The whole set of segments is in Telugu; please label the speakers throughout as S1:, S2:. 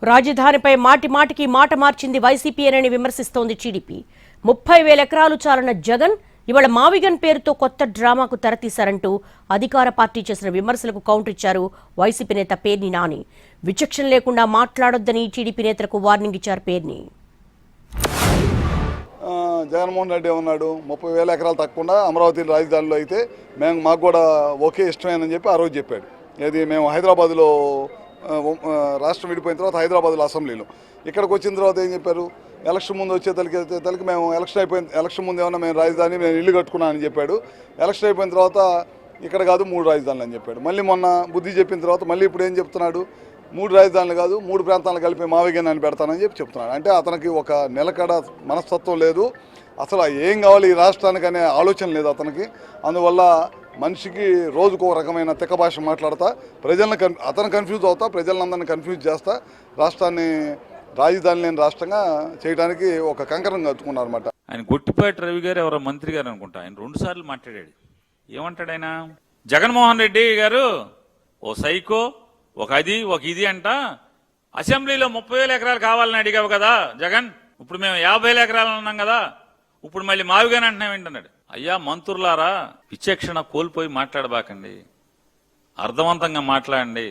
S1: రాజధానిపై మాటి మాటికి మాట మార్చింది వైసీపీ అని విమర్శిస్తోంది టీడీపీ. 30,000 ఎకరాలు చాలన్న జగన్ ఇవాళ మావిగన్ పేరుతో కొత్త డ్రామాకు తెరతీశారంటూ అధికార పార్టీ చేసిన విమర్శలకు కౌంటర్ ఇచ్చారు వైసీపీ నేత పేర్ని నాని. విచక్షణ లేకుండా మాట్లాడొద్దని టీడీపీ నేతలకు వార్నింగ్ ఇచ్చారు పేర్ని.
S2: జగన్మోహన్ రెడ్డి ఏమన్నాడు, 30,000 ఎకరాలు తక్కువ అమరావతి రాజధానిలో అయితే మాకు కూడా ఒకే ఇష్టమేనని చెప్పి ఆ రోజు చెప్పాడు. ఇది మేము హైదరాబాద్లో రాష్ట్రం విడిపోయిన తర్వాత హైదరాబాద్లో అసెంబ్లీలో ఇక్కడికి వచ్చిన తర్వాత ఏం చెప్పారు, ఎలక్షన్ ముందు వచ్చే తలకి మేము ఎలక్షన్ ముందు ఏమన్నా మేము రాజధాని నేను ఇల్లు కట్టుకున్నానని చెప్పాడు. ఎలక్షన్ అయిపోయిన తర్వాత ఇక్కడ కాదు 3 రాజధానులు అని చెప్పాడు. మళ్ళీ మొన్న బుద్ధి చెప్పిన తర్వాత మళ్ళీ ఇప్పుడు ఏం చెప్తున్నాడు, 3 రాజధానులు కాదు 3 ప్రాంతాలను కలిపి మావిగన్ అని పెడతానని చెప్తున్నాడు. అంటే అతనికి ఒక నిలకడ మనస్తత్వం లేదు, అసలు ఏం కావాలి ఈ రాష్ట్రానికి అనే ఆలోచన లేదు అతనికి. అందువల్ల మనిషికి రోజుకు ఒక రకమైన తిక్క భాష మాట్లాడతా ప్రజలను అతను కన్ఫ్యూజ్ అవుతా, ప్రజలందరినీ కన్ఫ్యూజ్ చేస్తా రాష్ట్రాన్ని రాజధాని లేని రాష్ట్రంగా చేయడానికి ఒక కంకరం కట్టుకున్నారన్నమాట.
S3: ఆయన గుట్టిపాటి రవి గారు ఎవరో మంత్రి గారు అనుకుంటా, ఆయన 2 సార్లు మాట్లాడాడు. ఏమంటాడు ఆయన, జగన్మోహన్ రెడ్డి గారు ఓ సైకో, ఒక ఇది అంట, అసెంబ్లీలో 30,000 ఎకరాలు కావాలని అడిగావు కదా జగన్, ఇప్పుడు మేము 50,000 ఎకరాలు అన్నాం కదా, ఇప్పుడు మళ్ళీ మావిగానే అంటున్నాం ఏంటన్నాడు. అయ్యా మంత్రులారా, విచక్షణ కోల్పోయి మాట్లాడబాకండి, అర్థవంతంగా మాట్లాడండి.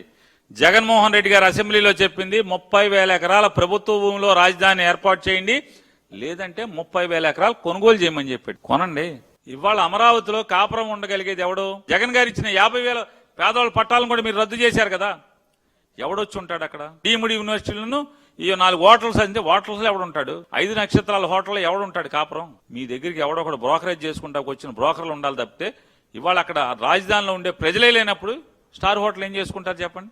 S3: జగన్మోహన్ రెడ్డి గారు అసెంబ్లీలో చెప్పింది 30,000 ఎకరాల ప్రభుత్వ భూమిలో రాజధాని ఏర్పాటు చేయండి, లేదంటే 30,000 ఎకరాలు కొనుగోలు చేయమని చెప్పాడు. కొనండి. ఇవాళ అమరావతిలో కాపురం ఉండగలిగేది ఎవడు? జగన్ గారు ఇచ్చిన 50,000 పేదవాళ్ళ పట్టాలను కూడా మీరు రద్దు చేశారు కదా, ఎవడొచ్చి ఉంటాడు అక్కడ? డీమ్డ్ యూనివర్సిటీలను ఈ 4 హోటల్స్ అంటే హోటల్స్ ఎవడుంటాడు? 5 నక్షత్రాల హోటల్లో ఎవడుంటాడు కాపురం? మీ దగ్గరికి ఎవడొకడు బ్రోకరేజ్ చేసుకుంటా వచ్చిన బ్రోకర్లు ఉండాలి తప్పితే ఇవాళ అక్కడ రాజధానిలో ఉండే ప్రజలే లేనప్పుడు స్టార్ హోటల్ ఏం చేసుకుంటారు చెప్పండి?